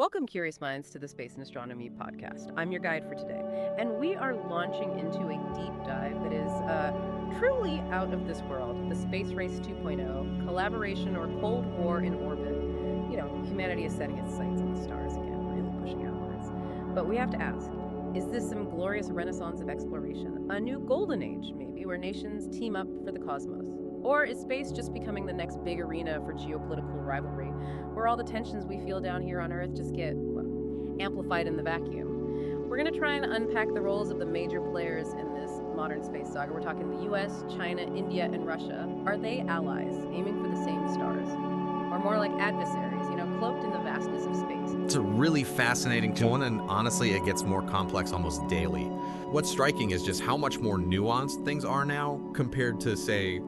Welcome, Curious Minds, to the Space and Astronomy podcast. I'm your guide for today, and we are launching into a deep dive that is truly out of this world. The Space Race 2.0, collaboration or Cold War in orbit. You know, humanity is setting its sights on the stars again, really pushing outwards. But we have to ask, is this some glorious renaissance of exploration? A new golden age, maybe, where nations team up for the cosmos? Or is space just becoming the next big arena for geopolitical rivalry, where all the tensions we feel down here on Earth just get, well, amplified in the vacuum? We're going to try and unpack the roles of the major players in this modern space saga. We're talking the US, China, India, and Russia. Are they allies, aiming for the same stars? Or more like adversaries, cloaked in the vastness of space? It's a really fascinating one, and honestly, it gets more complex almost daily. What's striking is just how much more nuanced things are now compared to, say,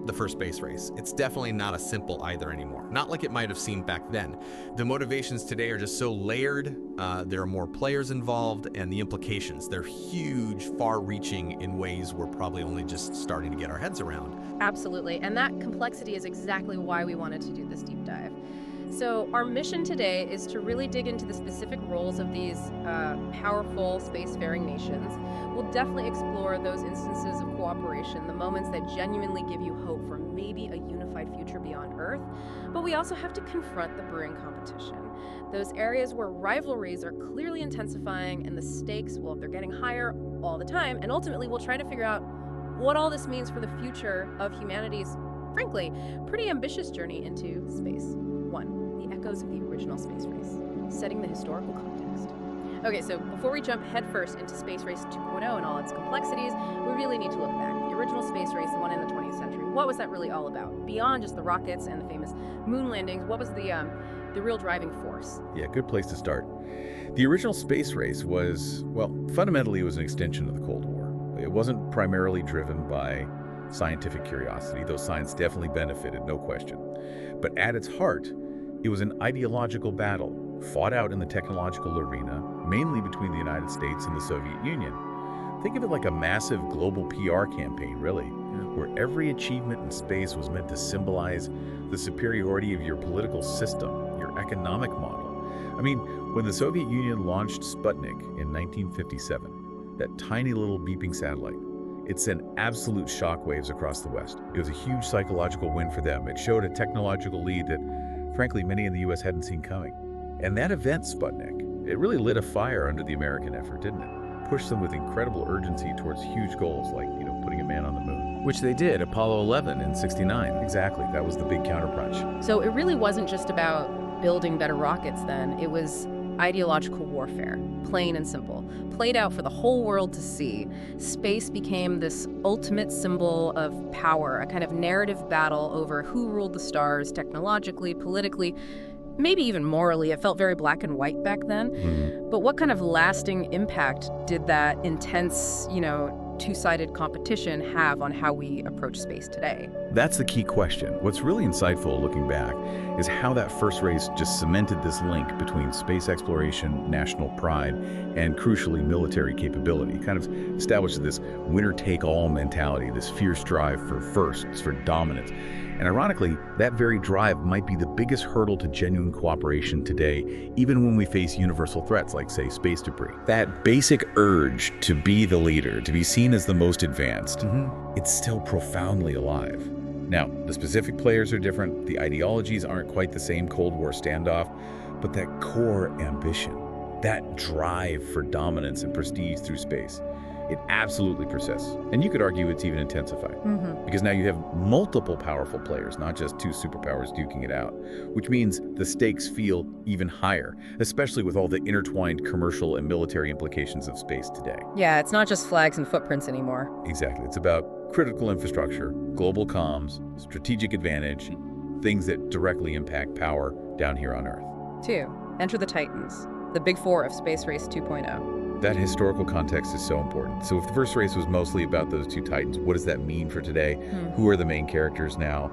the first space race. It's definitely not as simple either anymore. Not like it might have seemed back then. The motivations today are just so layered. There are more players involved, and the implications, they're huge, far-reaching in ways we're probably only just starting to get our heads around. Absolutely, and that complexity is exactly why we wanted to do this deep dive. So our mission today is to really dig into the specific roles of these powerful spacefaring nations. We'll definitely explore those instances of cooperation, the moments that genuinely give you hope for maybe a unified future beyond Earth. But we also have to confront the brewing competition. Those areas where rivalries are clearly intensifying and the stakes, well, they're getting higher all the time. And ultimately, we'll try to figure out what all this means for the future of humanity's, frankly, pretty ambitious journey into space. 1. The echoes of the original space race, setting the historical context. Okay, so before we jump headfirst into Space Race 2.0 and all its complexities, we really need to look back. The original space race, the one in the 20th century, what was that really all about? Beyond just the rockets and the famous moon landings, what was the real driving force? Yeah, good place to start. The original space race was, well, fundamentally it was an extension of the Cold War. It wasn't primarily driven by scientific curiosity, though science definitely benefited, no question. But at its heart, it was an ideological battle fought out in the technological arena, mainly between the United States and the Soviet Union. Think of it like a massive global PR campaign, really, where every achievement in space was meant to symbolize the superiority of your political system, your economic model. I mean, when the Soviet Union launched Sputnik in 1957, that tiny little beeping satellite, it sent absolute shockwaves across the West. It was a huge psychological win for them. It showed a technological lead that, frankly, many in the U.S. hadn't seen coming. And that event, Sputnik, it really lit a fire under the American effort, didn't it? Pushed them with incredible urgency towards huge goals like, putting a man on the moon. Which they did, Apollo 11 in '69. Exactly, that was the big counterpunch. So it really wasn't just about building better rockets then. It was ideological warfare, plain and simple, played out for the whole world to see. Space became this ultimate symbol of power, a kind of narrative battle over who ruled the stars technologically, politically, maybe even morally. It felt very black and white back then. But what kind of lasting impact did that intense, two-sided competition have on how we approach space today? That's the key question. What's really insightful looking back is how that first race just cemented this link between space exploration, national pride, and crucially military capability. It kind of established this winner-take-all mentality, this fierce drive for firsts, for dominance. And ironically, that very drive might be the biggest hurdle to genuine cooperation today, even when we face universal threats like, say, space debris. That basic urge to be the leader, to be seen as the most advanced, it's still profoundly alive. Now, the specific players are different, the ideologies aren't quite the same Cold War standoff, but that core ambition, that drive for dominance and prestige through space, it absolutely persists. And you could argue it's even intensified. Because now you have multiple powerful players, not just two superpowers duking it out, which means the stakes feel even higher, especially with all the intertwined commercial and military implications of space today. Yeah, it's not just flags and footprints anymore. Exactly. It's about critical infrastructure, global comms, strategic advantage, things that directly impact power down here on Earth. 2. Enter the Titans, the big four of Space Race 2.0. That historical context is so important. So if the first race was mostly about those two titans, what does that mean for today? Who are the main characters now?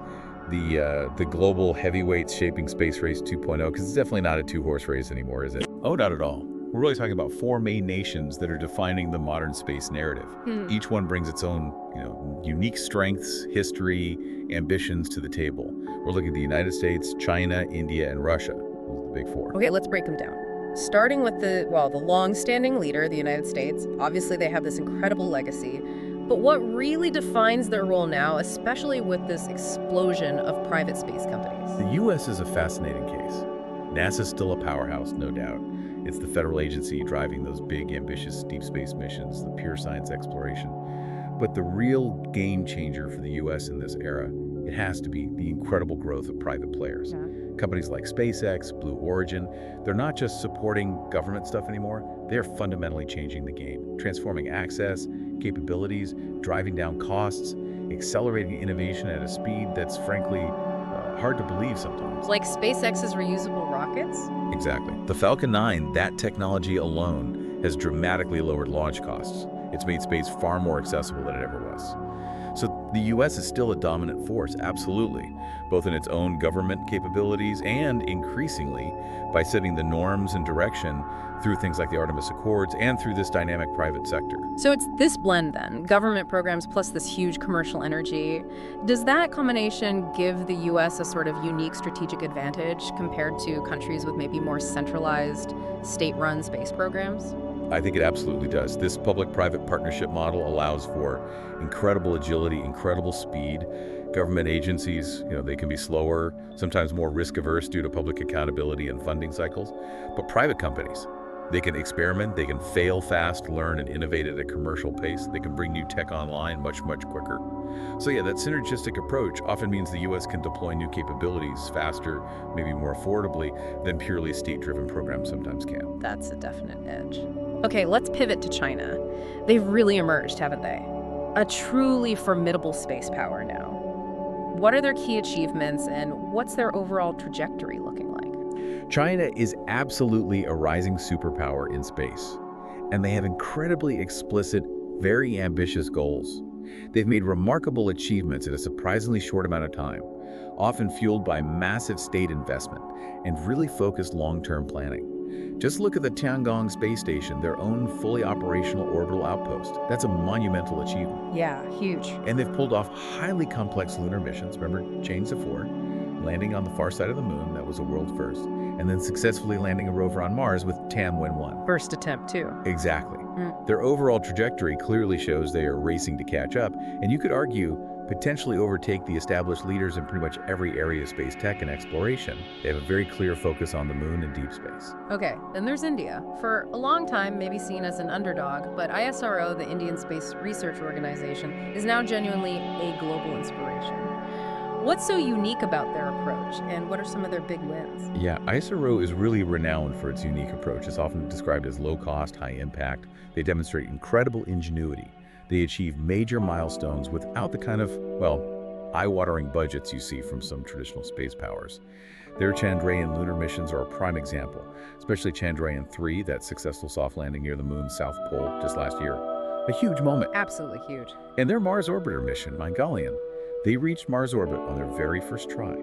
The global heavyweights shaping Space Race 2.0, because it's definitely not a two-horse race anymore, is it? Oh, not at all. We're really talking about four main nations that are defining the modern space narrative. Each one brings its own, unique strengths, history, ambitions to the table. We're looking at the United States, China, India, and Russia. big four. Okay, let's break them down. Starting with the long-standing leader, the United States. Obviously, they have this incredible legacy. But what really defines their role now, especially with this explosion of private space companies? The U.S. is a fascinating case. NASA's still a powerhouse, no doubt. It's the federal agency driving those big, ambitious deep space missions, the pure science exploration. But the real game changer for the U.S. in this era, it has to be the incredible growth of private players. Yeah. Companies like SpaceX, Blue Origin, they're not just supporting government stuff anymore, they're fundamentally changing the game, transforming access, capabilities, driving down costs, accelerating innovation at a speed that's frankly hard to believe sometimes. Like SpaceX's reusable rockets? Exactly. The Falcon 9, that technology alone has dramatically lowered launch costs. It's made space far more accessible than it ever was. So the U.S. is still a dominant force, absolutely, both in its own government capabilities and increasingly by setting the norms and direction through things like the Artemis Accords and through this dynamic private sector. So it's this blend then, government programs plus this huge commercial energy. Does that combination give the U.S. a sort of unique strategic advantage compared to countries with maybe more centralized, state-run space programs? I think it absolutely does. This public-private partnership model allows for incredible agility, incredible speed. Government agencies, they can be slower, sometimes more risk-averse due to public accountability and funding cycles. But private companies, they can experiment, they can fail fast, learn and innovate at a commercial pace. They can bring new tech online much, much quicker. So yeah, that synergistic approach often means the U.S. can deploy new capabilities faster, maybe more affordably, than purely state-driven programs sometimes can. That's a definite edge. Okay, let's pivot to China. They've really emerged, haven't they? A truly formidable space power now. What are their key achievements and what's their overall trajectory looking like? China is absolutely a rising superpower in space, and they have incredibly explicit, very ambitious goals. They've made remarkable achievements in a surprisingly short amount of time, often fueled by massive state investment and really focused long-term planning. Just look at the Tiangong space station, their own fully operational orbital outpost. That's a monumental achievement. Yeah, huge. And they've pulled off highly complex lunar missions. Remember Chang'e-4, landing on the far side of the moon, that was a world first, and then successfully landing a rover on Mars with Tianwen-1. First attempt, too. Exactly. Their overall trajectory clearly shows they are racing to catch up, and you could argue potentially overtake the established leaders in pretty much every area of space tech and exploration. They have a very clear focus on the moon and deep space. Okay, then there's India. For a long time, maybe seen as an underdog, but ISRO, the Indian Space Research Organization, is now genuinely a global inspiration. What's so unique about their approach, and what are some of their big wins? Yeah, ISRO is really renowned for its unique approach. It's often described as low-cost, high-impact. They demonstrate incredible ingenuity. They achieve major milestones without the kind of, eye-watering budgets you see from some traditional space powers. Their Chandrayaan lunar missions are a prime example, especially Chandrayaan-3, that successful soft landing near the moon's south pole just last year. A huge moment. Absolutely huge. And their Mars orbiter mission, Mongolian, they reached Mars orbit on their very first try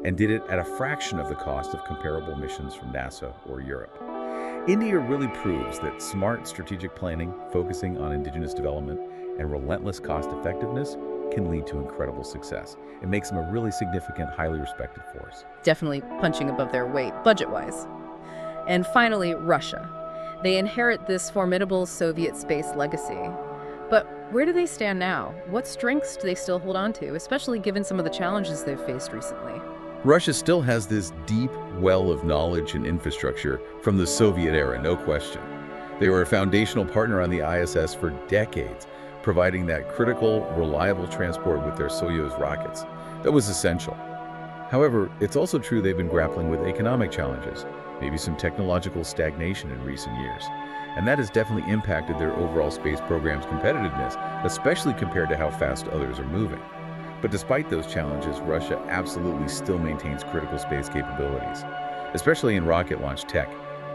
and did it at a fraction of the cost of comparable missions from NASA or Europe. India really proves that smart strategic planning, focusing on indigenous development, and relentless cost effectiveness can lead to incredible success. It makes them a really significant, highly respected force. Definitely punching above their weight, budget-wise. And finally, Russia. They inherit this formidable Soviet space legacy. But where do they stand now? What strengths do they still hold on to, especially given some of the challenges they've faced recently? Russia still has this deep well of knowledge and infrastructure from the Soviet era, no question. They were a foundational partner on the ISS for decades, providing that critical, reliable transport with their Soyuz rockets. That was essential. However, it's also true they've been grappling with economic challenges, maybe some technological stagnation in recent years. And that has definitely impacted their overall space program's competitiveness, especially compared to how fast others are moving. But despite those challenges, Russia absolutely still maintains critical space capabilities, especially in rocket launch tech.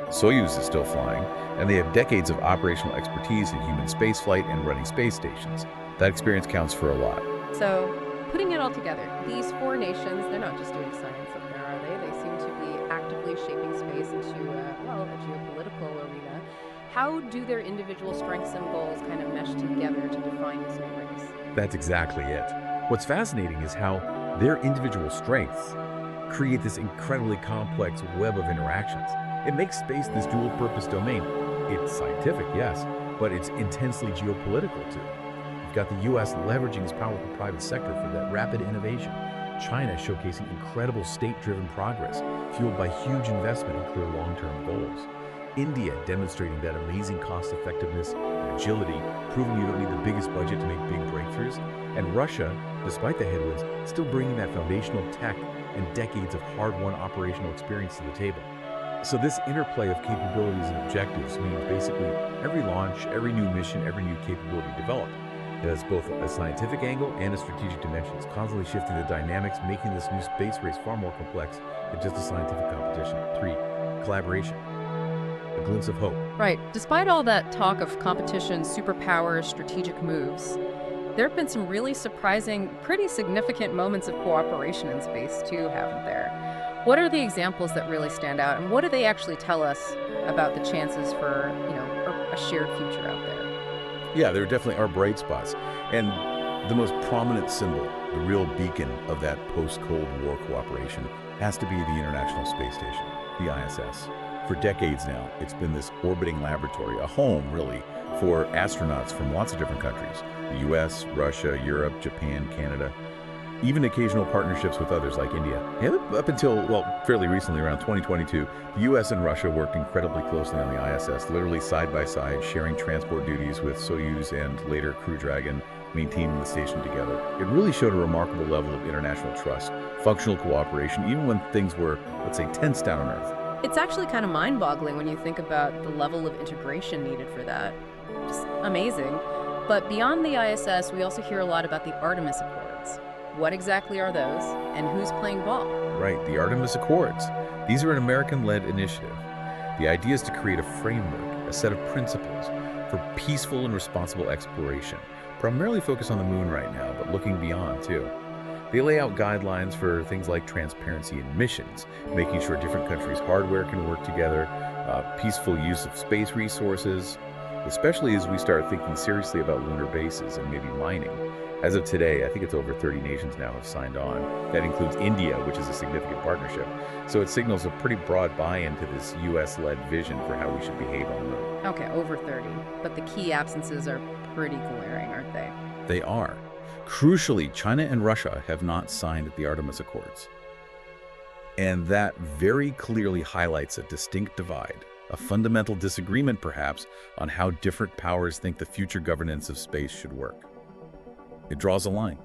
Soyuz is still flying, and they have decades of operational expertise in human spaceflight and running space stations. That experience counts for a lot. So, putting it all together, these four nations, they're not just doing science up there, are they? They seem to be actively shaping space into, a geopolitical arena. How do their individual strengths and goals kind of mesh together to define this new race? That's exactly it. What's fascinating is how their individual strengths create this incredibly complex web of interactions. It makes space this dual-purpose domain. It's scientific, yes, but it's intensely geopolitical too. You've got the U.S. leveraging its power with the private sector for that rapid innovation. China showcasing incredible state-driven progress, fueled by huge investment and clear long-term goals. India demonstrating that amazing cost-effectiveness and agility, proving you don't need the biggest budget to make big breakthroughs. And Russia, despite the headwinds, still bringing that foundational tech and decades of hard-won operational experience to the table. So this interplay of capabilities and objectives means basically every launch, every new mission, every new capability developed has both a scientific angle and a strategic dimension. It's constantly shifting the dynamics, making this new space race far more complex than just a scientific competition. 3, collaboration. A glimpse of hope. Right. Despite all that talk of competition, superpowers, strategic moves, there have been some really surprising, pretty significant moments of cooperation in space too, haven't there? What are the examples that really stand out, and what do they actually tell us about the chances for, a shared future out there? Yeah, there definitely are bright spots. And the most prominent symbol, the real beacon of that post-Cold War cooperation, has to be the International Space Station, the ISS. For decades now, it's been this orbiting laboratory, a home, really, for astronauts from lots of different countries. The US, Russia, Europe, Japan, Canada, even occasional partnerships with others like India. And up until, fairly recently, around 2022, the US and Russia worked incredibly closely on the ISS, literally side by side, sharing transport duties with Soyuz and later Crew Dragon, maintaining the station together. It really showed a remarkable level of international trust, functional cooperation, even when things were, let's say, tense down on Earth. It's actually kind of mind-boggling when you think about the level of integration needed for that. Just amazing. But beyond the ISS, we also hear a lot about the Artemis Accords. What exactly are those, and who's playing ball? Right, the Artemis Accords. These are an American-led initiative. The idea is to create a framework, a set of principles for peaceful and responsible exploration, primarily focused on the moon right now, but looking beyond too. They lay out guidelines for things like transparency in missions, making sure different countries' hardware can work together, peaceful use of space resources, especially as we start thinking seriously about lunar bases and maybe mining. As of today, I think it's over 30 nations now have signed on. That includes India, which is a significant partnership. So it signals a pretty broad buy-in to this US-led vision for how we should behave on the moon. Okay, over 30. But the key absences are pretty glaring, aren't they? They are. Crucially, China and Russia have not signed the Artemis Accords. And that very clearly highlights a distinct divide, a fundamental disagreement perhaps on how different powers think the future governance of space should work. It draws a line.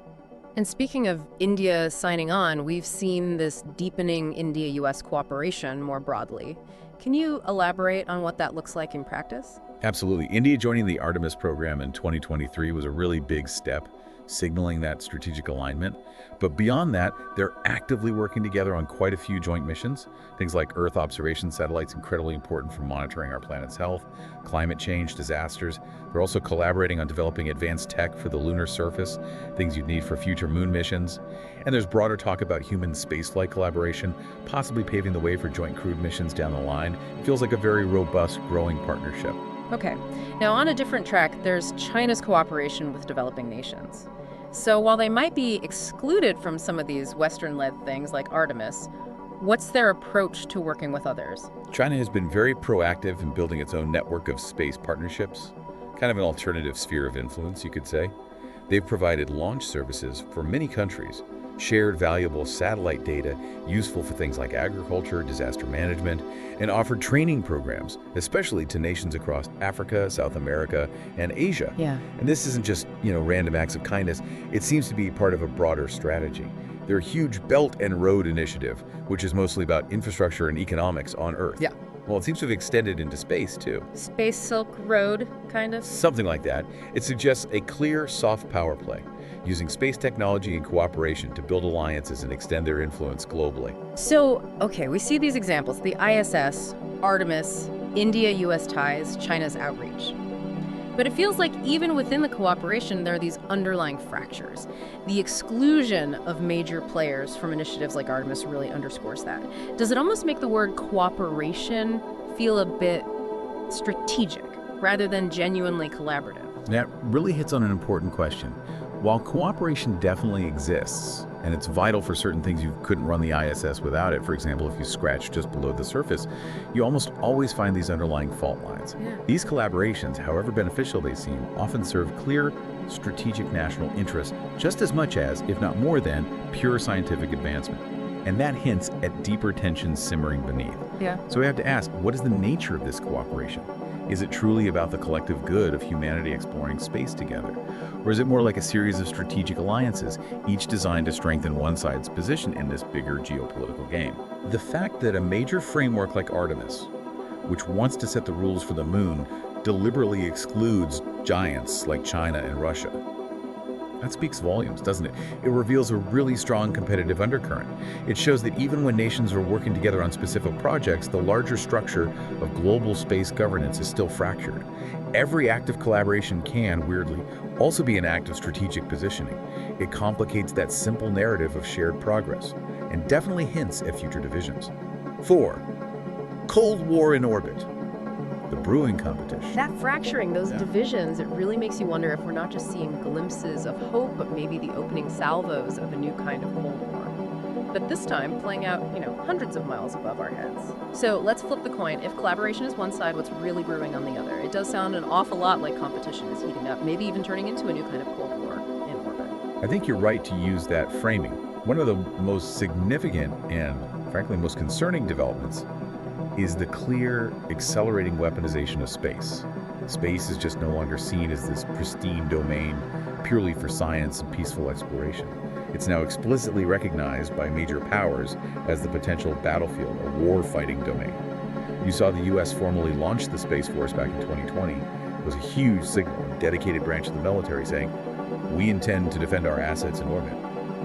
And speaking of India signing on, we've seen this deepening India-US cooperation more broadly. Can you elaborate on what that looks like in practice? Absolutely. India joining the Artemis program in 2023 was a really big step, signaling that strategic alignment. But beyond that, they're actively working together on quite a few joint missions. Things like Earth observation satellites, incredibly important for monitoring our planet's health, climate change, disasters. They're also collaborating on developing advanced tech for the lunar surface, things you'd need for future moon missions. And there's broader talk about human spaceflight collaboration, possibly paving the way for joint crewed missions down the line. It feels like a very robust, growing partnership. Okay. Now, on a different track, there's China's cooperation with developing nations. So while they might be excluded from some of these Western-led things like Artemis, what's their approach to working with others? China has been very proactive in building its own network of space partnerships, kind of an alternative sphere of influence, you could say. They've provided launch services for many countries, shared valuable satellite data useful for things like agriculture, disaster management, and offered training programs, especially to nations across Africa, South America, and Asia. Yeah. And this isn't just, random acts of kindness. It seems to be part of a broader strategy. Their huge Belt and Road Initiative, which is mostly about infrastructure and economics on Earth. Yeah. Well, it seems to have extended into space, too. Space Silk Road, kind of? Something like that. It suggests a clear, soft power play, using space technology and cooperation to build alliances and extend their influence globally. So, okay, we see these examples, the ISS, Artemis, India-US ties, China's outreach. But it feels like even within the cooperation, there are these underlying fractures. The exclusion of major players from initiatives like Artemis really underscores that. Does it almost make the word cooperation feel a bit strategic rather than genuinely collaborative? That really hits on an important question. While cooperation definitely exists, And it's vital for certain things. You couldn't run the ISS without it. For example, if you scratch just below the surface, you almost always find these underlying fault lines. Yeah. These collaborations, however beneficial they seem, often serve clear strategic national interest just as much as, if not more than, pure scientific advancement. And that hints at deeper tensions simmering beneath. Yeah. So we have to ask, what is the nature of this cooperation? Is it truly about the collective good of humanity exploring space together? Or is it more like a series of strategic alliances, each designed to strengthen one side's position in this bigger geopolitical game? The fact that a major framework like Artemis, which wants to set the rules for the moon, deliberately excludes giants like China and Russia, that speaks volumes, doesn't it? It reveals a really strong competitive undercurrent. It shows that even when nations are working together on specific projects, the larger structure of global space governance is still fractured. Every act of collaboration can, weirdly, also be an act of strategic positioning. It complicates that simple narrative of shared progress, and definitely hints at future divisions. 4. Cold War in orbit. The brewing competition. That fracturing, those divisions, it really makes you wonder if we're not just seeing glimpses of hope, but maybe the opening salvos of a new kind of Cold War. But this time, playing out, hundreds of miles above our heads. So let's flip the coin. If collaboration is one side, what's really brewing on the other? It does sound an awful lot like competition is heating up, maybe even turning into a new kind of Cold War in orbit. I think you're right to use that framing. One of the most significant and, frankly, most concerning developments is the clear, accelerating weaponization of space. Space is just no longer seen as this pristine domain purely for science and peaceful exploration. It's now explicitly recognized by major powers as the potential battlefield, a war-fighting domain. You saw the U.S. formally launch the Space Force back in 2020. It was a huge signal, a dedicated branch of the military saying, we intend to defend our assets in orbit,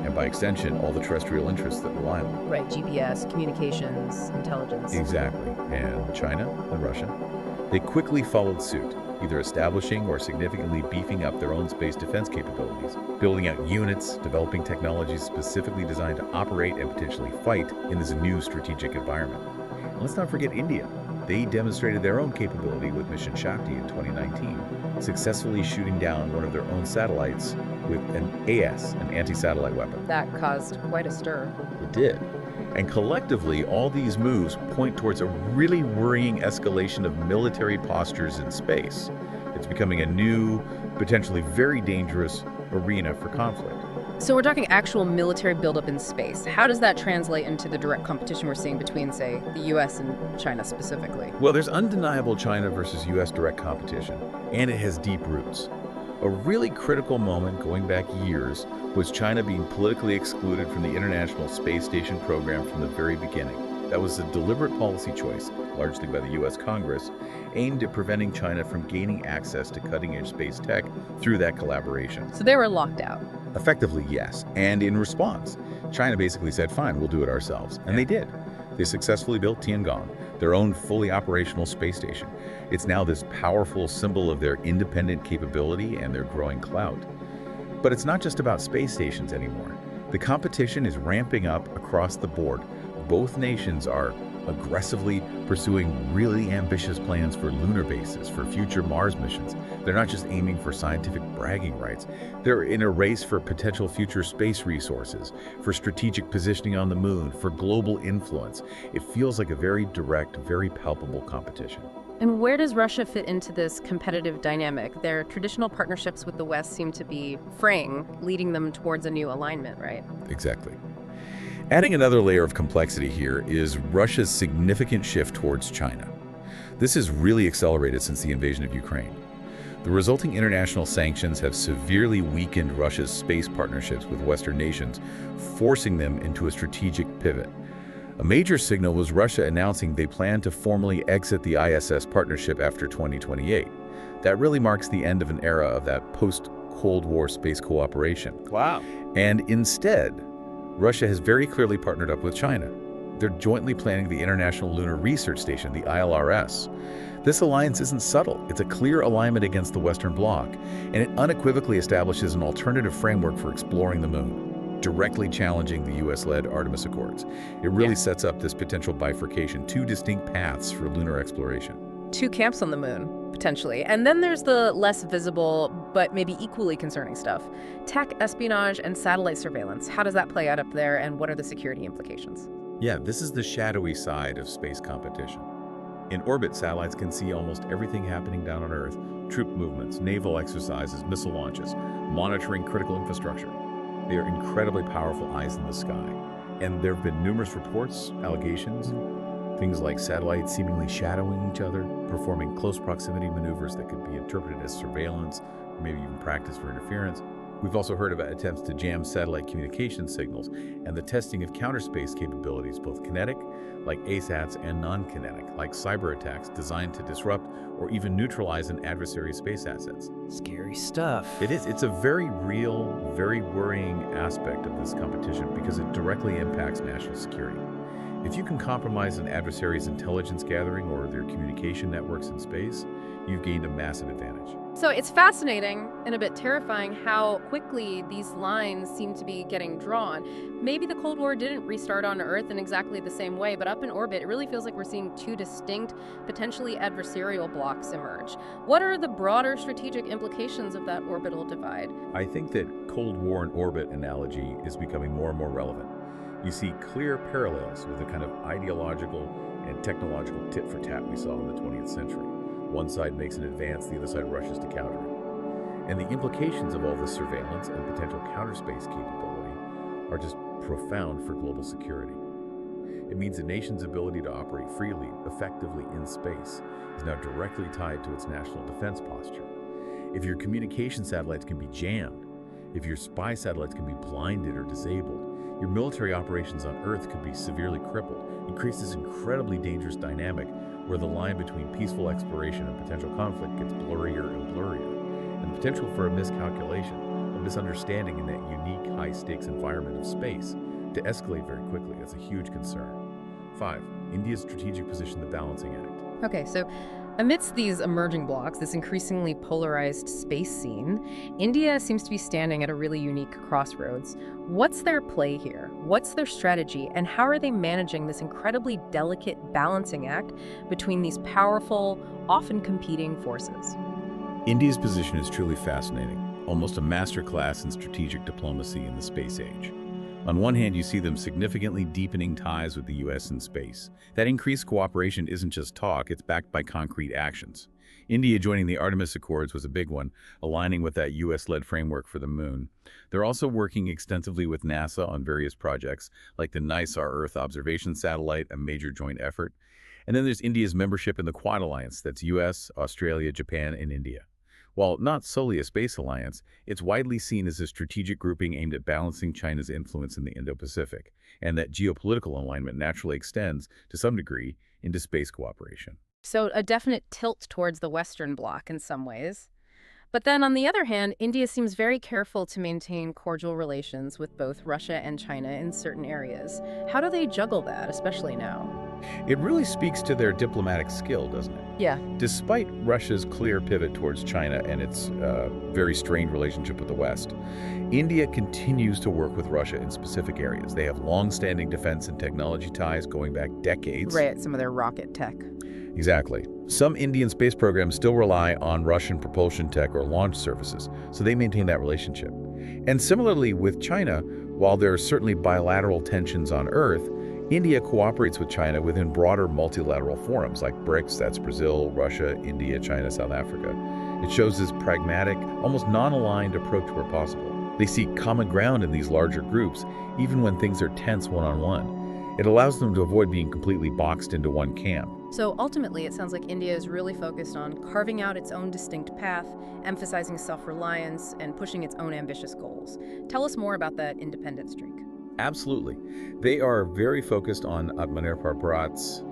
and by extension, all the terrestrial interests that rely on them. Right, GPS, communications, intelligence. Exactly. And China and Russia, they quickly followed suit, either establishing or significantly beefing up their own space defense capabilities, building out units, developing technologies specifically designed to operate and potentially fight in this new strategic environment. And let's not forget India. They demonstrated their own capability with Mission Shakti in 2019, successfully shooting down one of their own satellites with an AS, an anti-satellite weapon. That caused quite a stir. It did. And collectively, all these moves point towards a really worrying escalation of military postures in space. It's becoming a new, potentially very dangerous arena for conflict. So we're talking actual military buildup in space. How does that translate into the direct competition we're seeing between, say, the U.S. and China specifically? Well, there's undeniable China versus U.S. direct competition, and it has deep roots. A really critical moment going back years was China being politically excluded from the International Space Station program from the very beginning. That was a deliberate policy choice, largely by the U.S. Congress, aimed at preventing China from gaining access to cutting-edge space tech through that collaboration. So they were locked out. Effectively, yes. And in response, China basically said, fine, we'll do it ourselves. And they did. They successfully built Tiangong, their own fully operational space station. It's now this powerful symbol of their independent capability and their growing clout. But it's not just about space stations anymore. The competition is ramping up across the board. Both nations are aggressively pursuing really ambitious plans for lunar bases, for future Mars missions. They're not just aiming for scientific bragging rights. They're in a race for potential future space resources, for strategic positioning on the moon, for global influence. It feels like a very direct, very palpable competition. And where does Russia fit into this competitive dynamic? Their traditional partnerships with the West seem to be fraying, leading them towards a new alignment, right? Exactly. Adding another layer of complexity here is Russia's significant shift towards China. This has really accelerated since the invasion of Ukraine. The resulting international sanctions have severely weakened Russia's space partnerships with Western nations, forcing them into a strategic pivot. A major signal was Russia announcing they plan to formally exit the ISS partnership after 2028. That really marks the end of an era of that post-Cold War space cooperation. Wow. And instead, Russia has very clearly partnered up with China. They're jointly planning the International Lunar Research Station, the ILRS. This alliance isn't subtle. It's a clear alignment against the Western Bloc, and it unequivocally establishes an alternative framework for exploring the moon, directly challenging the U.S.-led Artemis Accords. It really sets up this potential bifurcation, two distinct paths for lunar exploration. Two camps on the moon, potentially. And then there's the less visible but maybe equally concerning stuff. Tech, espionage, and satellite surveillance. How does that play out up there, and what are the security implications? Yeah, this is the shadowy side of space competition. In orbit, satellites can see almost everything happening down on Earth: troop movements, naval exercises, missile launches, monitoring critical infrastructure. They are incredibly powerful eyes in the sky. And there have been numerous reports, allegations, things like satellites seemingly shadowing each other, performing close proximity maneuvers that could be interpreted as surveillance, or maybe even practice for interference. We've also heard about attempts to jam satellite communication signals and the testing of counterspace capabilities, both kinetic, like ASATs, and non-kinetic, like cyber attacks designed to disrupt or even neutralize an adversary's space assets. Scary stuff. It is. It's a very real, very worrying aspect of this competition because it directly impacts national security. If you can compromise an adversary's intelligence gathering or their communication networks in space, you've gained a massive advantage. So it's fascinating and a bit terrifying how quickly these lines seem to be getting drawn. Maybe the Cold War didn't restart on Earth in exactly the same way, but up in orbit, it really feels like we're seeing two distinct, potentially adversarial blocks emerge. What are the broader strategic implications of that orbital divide? I think that Cold War and orbit analogy is becoming more and more relevant. You see clear parallels with the kind of ideological and technological tit for tat we saw in the 20th century. One side makes an advance, the other side rushes to counter it. And the implications of all this surveillance and potential counterspace capability are just profound for global security. It means a nation's ability to operate freely, effectively in space is now directly tied to its national defense posture. If your communication satellites can be jammed, if your spy satellites can be blinded or disabled, your military operations on Earth could be severely crippled. It creates this incredibly dangerous dynamic where the line between peaceful exploration and potential conflict gets blurrier and blurrier, and the potential for a miscalculation, a misunderstanding in that unique high-stakes environment of space to escalate very quickly. That's a huge concern. 5. India's strategic position, the balancing act. Okay, so amidst these emerging blocks, this increasingly polarized space scene, India seems to be standing at a really unique crossroads. What's their play here? What's their strategy? And how are they managing this incredibly delicate balancing act between these powerful, often competing forces? India's position is truly fascinating, almost a masterclass in strategic diplomacy in the space age. On one hand, you see them significantly deepening ties with the U.S. in space. That increased cooperation isn't just talk, it's backed by concrete actions. India joining the Artemis Accords was a big one, aligning with that U.S.-led framework for the moon. They're also working extensively with NASA on various projects, like the NICE Earth Observation Satellite, a major joint effort. And then there's India's membership in the Quad Alliance, that's U.S., Australia, Japan, and India. While not solely a space alliance, it's widely seen as a strategic grouping aimed at balancing China's influence in the Indo-Pacific, and that geopolitical alignment naturally extends, to some degree, into space cooperation. So a definite tilt towards the Western Bloc in some ways. But then on the other hand, India seems very careful to maintain cordial relations with both Russia and China in certain areas. How do they juggle that, especially now? It really speaks to their diplomatic skill, doesn't it? Yeah. Despite Russia's clear pivot towards China and its very strained relationship with the West, India continues to work with Russia in specific areas. They have long-standing defense and technology ties going back decades. Right, some of their rocket tech. Exactly. Some Indian space programs still rely on Russian propulsion tech or launch services, so they maintain that relationship. And similarly with China, while there are certainly bilateral tensions on Earth, India cooperates with China within broader multilateral forums like BRICS, that's Brazil, Russia, India, China, South Africa. It shows this pragmatic, almost non-aligned approach where possible. They seek common ground in these larger groups, even when things are tense one-on-one. It allows them to avoid being completely boxed into one camp. So ultimately, it sounds like India is really focused on carving out its own distinct path, emphasizing self-reliance, and pushing its own ambitious goals. Tell us more about that independent streak. Absolutely. They are very focused on Atmanirbhar Bharat's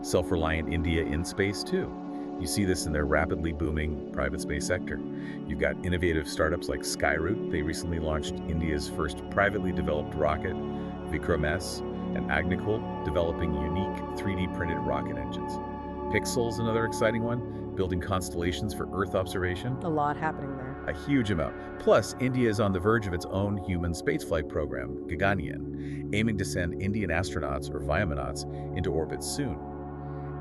self-reliant India in space too. You see this in their rapidly booming private space sector. You've got innovative startups like Skyroot. They recently launched India's first privately developed rocket, Vikram-S, and Agnikul, developing unique 3D printed rocket engines. Pixel's another exciting one, building constellations for Earth observation. A lot happening there. A huge amount. Plus, India is on the verge of its own human spaceflight program, Gaganyaan, aiming to send Indian astronauts or Vyaminauts into orbit soon.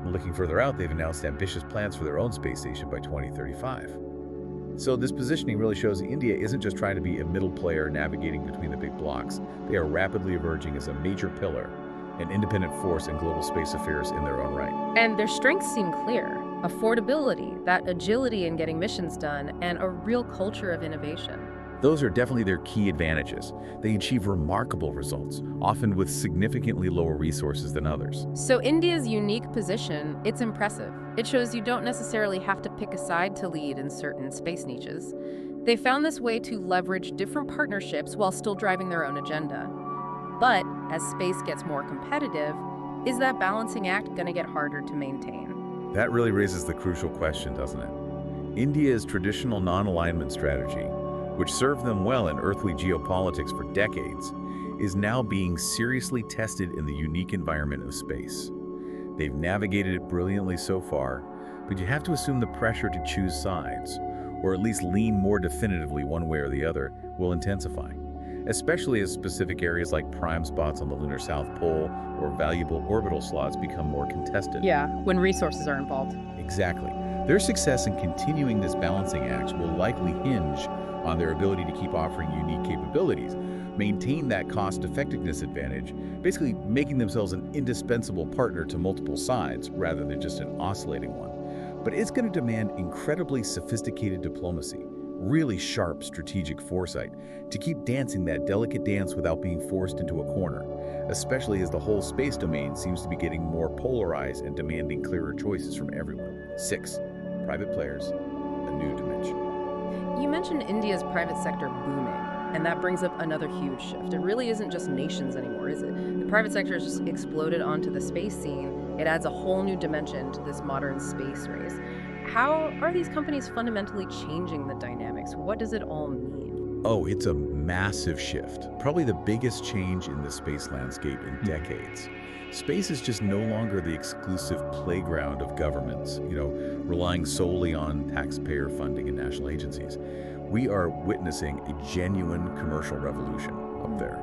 And looking further out, they've announced ambitious plans for their own space station by 2035. So this positioning really shows India isn't just trying to be a middle player navigating between the big blocks. They are rapidly emerging as a major pillar, an independent force in global space affairs in their own right. And their strengths seem clear: affordability, that agility in getting missions done, and a real culture of innovation. Those are definitely their key advantages. They achieve remarkable results, often with significantly lower resources than others. So India's unique position, it's impressive. It shows you don't necessarily have to pick a side to lead in certain space niches. They found this way to leverage different partnerships while still driving their own agenda. But as space gets more competitive, is that balancing act going to get harder to maintain? That really raises the crucial question, doesn't it? India's traditional non-alignment strategy, which served them well in earthly geopolitics for decades, is now being seriously tested in the unique environment of space. They've navigated it brilliantly so far, but you have to assume the pressure to choose sides, or at least lean more definitively one way or the other, will intensify, especially as specific areas like prime spots on the lunar South Pole or valuable orbital slots become more contested. Yeah, when resources are involved. Exactly. Their success in continuing this balancing act will likely hinge on their ability to keep offering unique capabilities, maintain that cost-effectiveness advantage, basically making themselves an indispensable partner to multiple sides rather than just an oscillating one. But it's going to demand incredibly sophisticated diplomacy, really sharp strategic foresight, to keep dancing that delicate dance without being forced into a corner, especially as the whole space domain seems to be getting more polarized and demanding clearer choices from everyone. 6. Private players, a new dimension. You mentioned India's private sector booming, and that brings up another huge shift. It really isn't just nations anymore, is it? The private sector has just exploded onto the space scene. It adds a whole new dimension to this modern space race. How are these companies fundamentally changing the dynamics? What does it all mean? Oh, it's a massive shift. Probably the biggest change in the space landscape in decades. Space is just no longer the exclusive playground of governments, relying solely on taxpayer funding and national agencies. We are witnessing a genuine commercial revolution up there.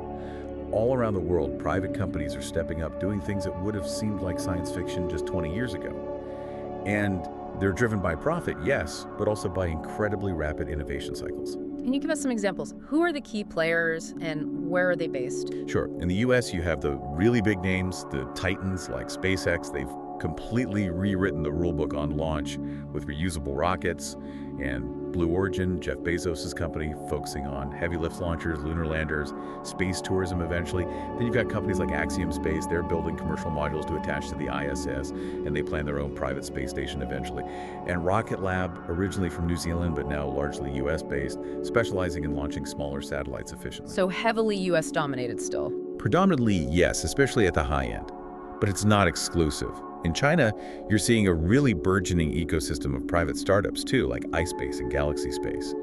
All around the world, private companies are stepping up, doing things that would have seemed like science fiction just 20 years ago. And they're driven by profit, yes, but also by incredibly rapid innovation cycles. Can you give us some examples? Who are the key players and where are they based? Sure. In the US, you have the really big names, the titans like SpaceX. They've completely rewritten the rulebook on launch with reusable rockets, and Blue Origin, Jeff Bezos' company, focusing on heavy lift launchers, lunar landers, space tourism eventually. Then you've got companies like Axiom Space. They're building commercial modules to attach to the ISS, and they plan their own private space station eventually. And Rocket Lab, originally from New Zealand, but now largely US-based, specializing in launching smaller satellites efficiently. So heavily US dominated still. Predominantly, yes, especially at the high end. But it's not exclusive. In China, you're seeing a really burgeoning ecosystem of private startups too, like iSpace and Galaxy Space.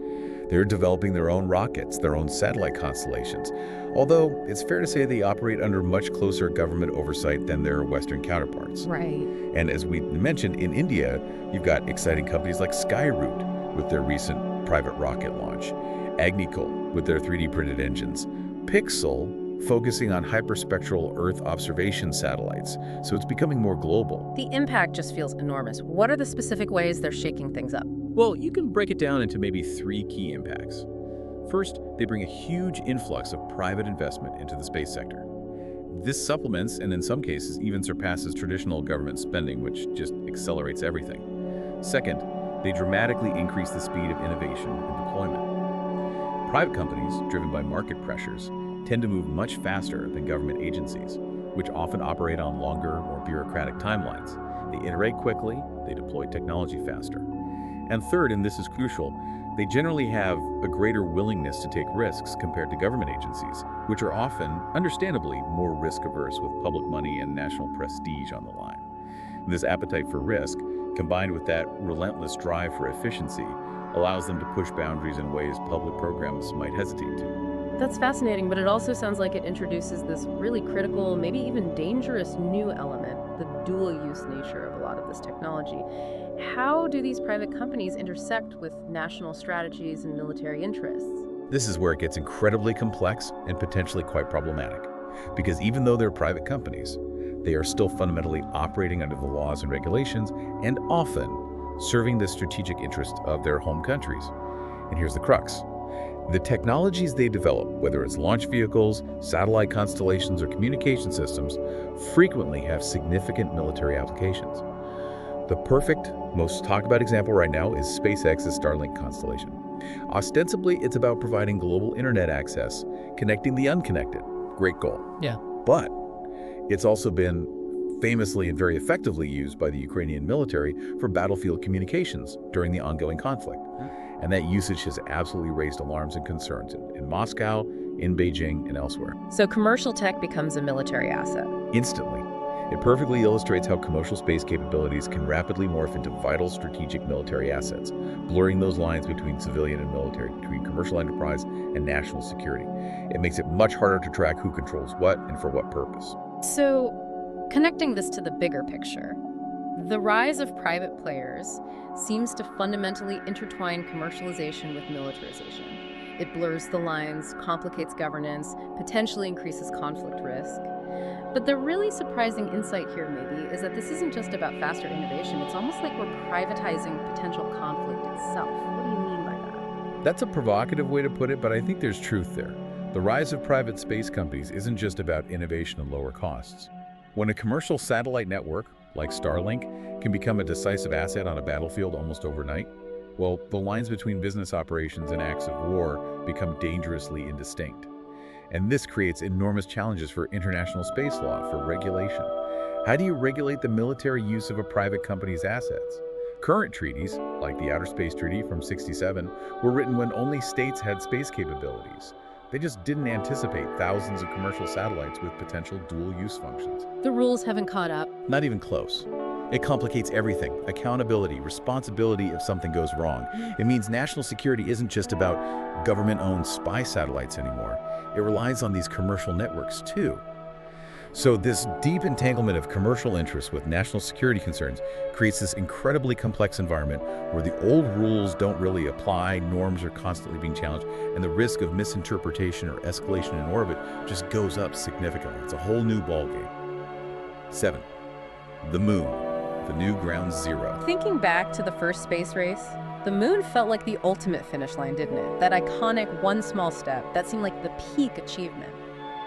They're developing their own rockets, their own satellite constellations, although it's fair to say they operate under much closer government oversight than their Western counterparts. Right. And as we mentioned, in India, you've got exciting companies like Skyroot with their recent private rocket launch, Agnikul with their 3D printed engines, Pixel focusing on hyperspectral Earth observation satellites, so it's becoming more global. The impact just feels enormous. What are the specific ways they're shaking things up? Well, you can break it down into maybe 3 key impacts. First, they bring a huge influx of private investment into the space sector. This supplements, and in some cases even surpasses, traditional government spending, which just accelerates everything. Second, they dramatically increase the speed of innovation and deployment. Private companies, driven by market pressures, tend to move much faster than government agencies, which often operate on longer, more bureaucratic timelines. They iterate quickly, they deploy technology faster. And third, and this is crucial, they generally have a greater willingness to take risks compared to government agencies, which are often, understandably, more risk-averse with public money and national prestige on the line. This appetite for risk, combined with that relentless drive for efficiency, allows them to push boundaries in ways public programs might hesitate to. That's fascinating, but it also sounds like it introduces this really critical, maybe even dangerous new element, the dual-use nature of a lot of this technology. How do these private companies intersect with national strategies and military interests? This is where it gets incredibly complex and potentially quite problematic, because even though they're private companies, they are still fundamentally operating under the laws and regulations and often serving the strategic interests of their home countries. And here's the crux. The technologies they develop, whether it's launch vehicles, satellite constellations, or communication systems, frequently have significant military applications. The perfect, most talked about example right now is SpaceX's Starlink constellation. Ostensibly, it's about providing global internet access, connecting the unconnected. Great goal. Yeah. But it's also been famously and very effectively used by the Ukrainian military for battlefield communications during the ongoing conflict. And that usage has absolutely raised alarms and concerns in Moscow, in Beijing, and elsewhere. So commercial tech becomes a military asset. Instantly. It perfectly illustrates how commercial space capabilities can rapidly morph into vital strategic military assets, blurring those lines between civilian and military, between commercial enterprise and national security. It makes it much harder to track who controls what and for what purpose. So, connecting this to the bigger picture, the rise of private players seems to fundamentally intertwine commercialization with militarization. It blurs the lines, complicates governance, potentially increases conflict risk. But the really surprising insight here, maybe, is that this isn't just about faster innovation. It's almost like we're privatizing potential conflict itself. What do you mean by that? That's a provocative way to put it, but I think there's truth there. The rise of private space companies isn't just about innovation and lower costs. When a commercial satellite network, like Starlink, can become a decisive asset on a battlefield almost overnight, well, the lines between business operations and acts of war become dangerously indistinct. And this creates enormous challenges for international space law, for regulation. How do you regulate the military use of a private company's assets? Current treaties, like the Outer Space Treaty from '67, were written when only states had space capabilities. They just didn't anticipate thousands of commercial satellites with potential dual-use functions. The rules haven't caught up. Not even close. It complicates everything. Accountability, responsibility if something goes wrong. It means national security isn't just about government-owned spy satellites anymore. It relies on these commercial networks too. So this deep entanglement of commercial interests with national security concerns creates this incredibly complex environment where the old rules don't really apply, norms are constantly being challenged, and the risk of misinterpretation or escalation in orbit just goes up significantly. It's a whole new ballgame. 7. The moon, the new ground zero. Thinking back to the first space race, the moon felt like the ultimate finish line, didn't it? That iconic one small step, that seemed like the peak achievement.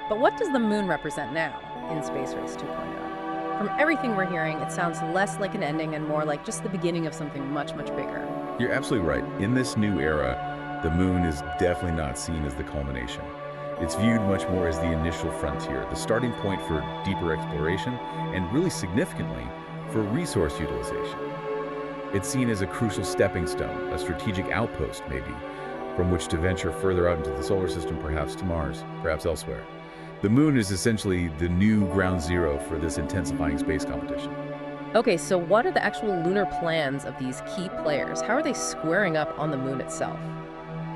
But what does the moon represent now in Space Race 2.0? From everything we're hearing, it sounds less like an ending and more like just the beginning of something much, much bigger. You're absolutely right. In this new era, the moon is definitely not seen as the culmination. It's viewed much more as the initial frontier, the starting point for deeper exploration, and really significantly, for resource utilization. It's seen as a crucial stepping stone, a strategic outpost maybe, from which to venture further out into the solar system, perhaps to Mars, perhaps elsewhere. The moon is essentially the new ground zero for this intensifying space competition. Okay, so what are the actual lunar plans of these key players? How are they squaring up on the moon itself?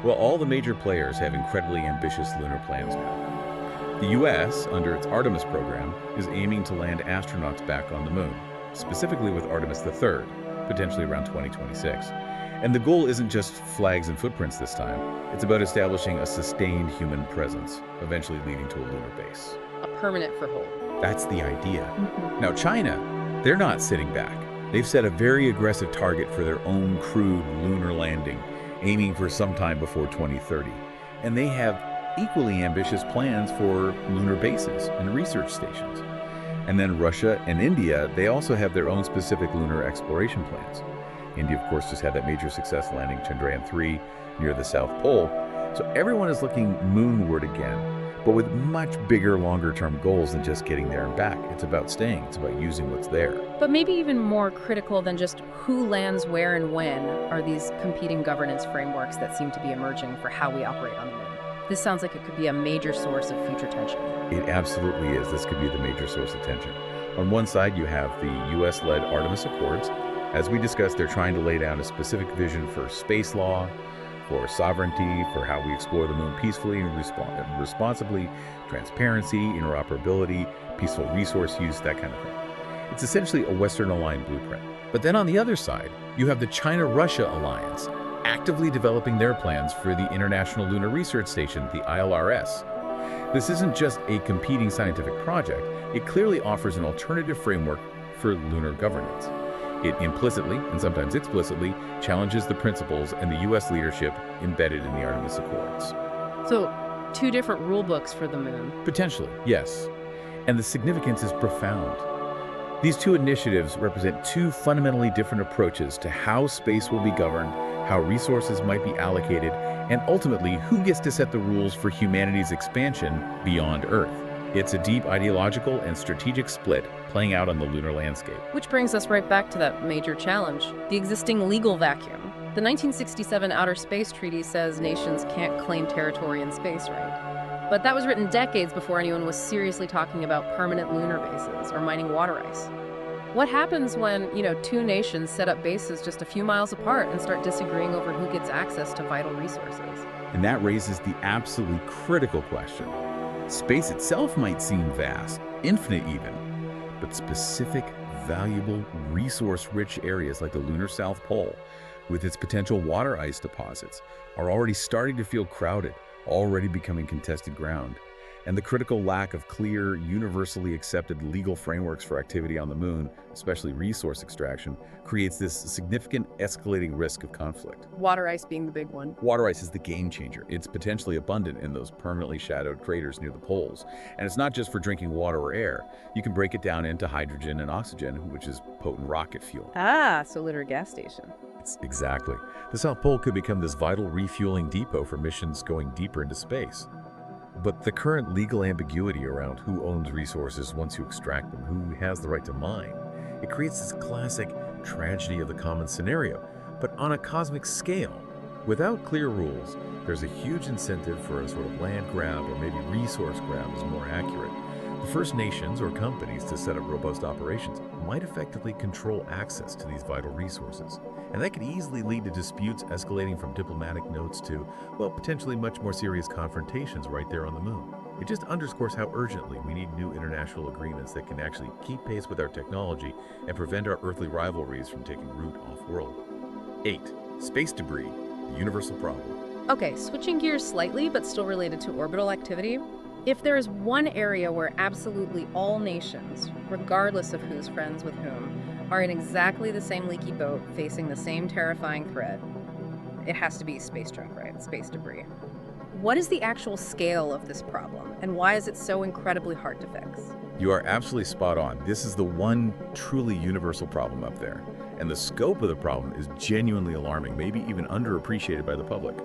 Well, all the major players have incredibly ambitious lunar plans now. The US, under its Artemis program, is aiming to land astronauts back on the moon, specifically with Artemis III, potentially around 2026. And the goal isn't just flags and footprints this time. It's about establishing a sustained human presence, eventually leading to a lunar base. A permanent foothold. That's the idea. Now, China, they're not sitting back. They've set a very aggressive target for their own crewed lunar landing, aiming for sometime before 2030. And they have equally ambitious plans for lunar bases and research stations. And then Russia and India, they also have their own specific lunar exploration plans. India, of course, just had that major success landing Chandrayaan-3 near the South Pole. So everyone is looking moonward again, but with much bigger, longer-term goals than just getting there and back. It's about staying. It's about using what's there. But maybe even more critical than just who lands where and when are these competing governance frameworks that seem to be emerging for how we operate on the moon. This sounds like it could be a major source of future tension. It absolutely is. This could be the major source of tension. On one side, you have the US-led Artemis Accords. As we discussed, they're trying to lay down a specific vision for space law, for sovereignty, for how we explore the moon peacefully and responsibly, transparency, interoperability, peaceful resource use, that kind of thing. It's essentially a Western-aligned blueprint. But then on the other side, you have the China-Russia alliance, actively developing their plans for the International Lunar Research Station, the ILRS. This isn't just a competing scientific project, it clearly offers an alternative framework for lunar governance. It implicitly, and sometimes explicitly, challenges the principles and the U.S. leadership embedded in the Artemis Accords. So, two different rule books for the moon. Potentially, yes. And the significance is profound. These two initiatives represent two fundamentally different approaches to how space will be governed, how resources might be allocated, and ultimately who gets to set the rules for humanity's expansion beyond Earth. It's a deep ideological and strategic split playing out on the lunar landscape. Which brings us right back to that major challenge, the existing legal vacuum. The 1967 Outer Space Treaty says nations can't claim territory in space, right? But that was written decades before anyone was seriously talking about permanent lunar bases or mining water ice. What happens when, two nations set up bases just a few miles apart and start disagreeing over who gets access to vital resources? And that raises the absolutely critical question. Space itself might seem vast, infinite even, but specific, valuable, resource-rich areas like the lunar South Pole, with its potential water ice deposits, are already starting to feel crowded, already becoming contested ground. And the critical lack of clear, universally accepted legal frameworks for activity on the moon, especially resource extraction, creates this significant escalating risk of conflict. Water ice being the big one. Water ice is the game changer. It's potentially abundant in those permanently shadowed craters near the poles. And it's not just for drinking water or air. You can break it down into hydrogen and oxygen, which is potent rocket fuel. Ah, so literal gas station. Exactly. The South Pole could become this vital refueling depot for missions going deeper into space. But the current legal ambiguity around who owns resources once you extract them, who has the right to mine, it creates this classic tragedy of the commons scenario, but on a cosmic scale. Without clear rules, there's a huge incentive for a sort of land grab, or maybe resource grab is more accurate. The first nations or companies to set up robust operations might effectively control access to these vital resources. And that could easily lead to disputes escalating from diplomatic notes to, well, potentially much more serious confrontations right there on the moon. It just underscores how urgently we need new international agreements that can actually keep pace with our technology and prevent our earthly rivalries from taking root off-world. 8. Space debris, the universal problem. Okay, switching gears slightly, but still related to orbital activity. If there is one area where absolutely all nations, regardless of who's friends with whom, are in exactly the same leaky boat facing the same terrifying threat, it has to be space junk, right? Space debris. What is the actual scale of this problem, and why is it so incredibly hard to fix? You are absolutely spot on. This is the one truly universal problem up there. And the scope of the problem is genuinely alarming, maybe even underappreciated by the public.